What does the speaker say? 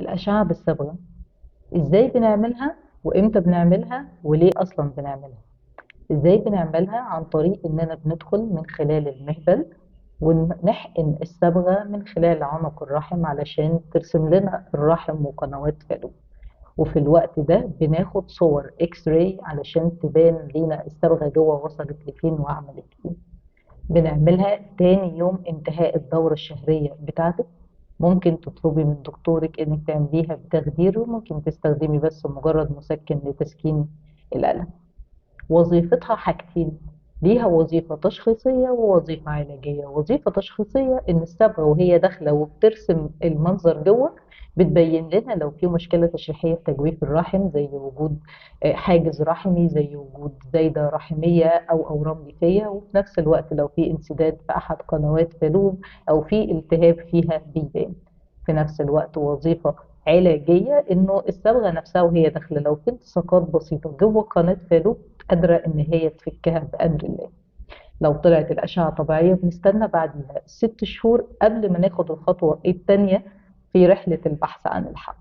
الأشعة بالصبغة إزاي بنعملها وإمتى بنعملها وليه أصلا بنعملها؟ إزاي بنعملها؟ عن طريق إننا بندخل من خلال المهبل ونحقن الصبغة من خلال عنق الرحم علشان ترسم لنا الرحم وقنوات فالوب. وفي الوقت ده بناخد صور اكس راي علشان تبان لينا الصبغة جوه وصلت لفين وعملت ايه. بنعملها تاني يوم انتهاء الدورة الشهرية بتاعتك. ممكن تطلبي من دكتورك انك تعمليها بتخدير، وممكن تستخدمي بس مجرد مسكن لتسكين الألم. وظيفتها حاجتين، ليها وظيفة تشخيصية ووظيفة علاجية. وظيفة تشخيصية إن الصبغة وهي داخلة وبترسم المنظر جوه بتبين لنا لو في مشكلة تشريحية في تجويف الرحم، زي وجود حاجز رحمي، زي وجود زايدة رحمية أو أورام ليفية، وفي نفس الوقت لو في انسداد في أحد قنوات فالوب أو في التهاب فيها بيبان. في نفس الوقت وظيفة علاجية إنه الصبغة نفسها وهي داخلة لو في التصاقات بسيطة جوه قناة فالوب قادرة إن هي تفكها بأمر الله. لو طلعت الأشعة طبيعية بنستنى بعديها 6 شهور قبل ما ناخد الخطوة التانية في رحلة البحث عن الحمل.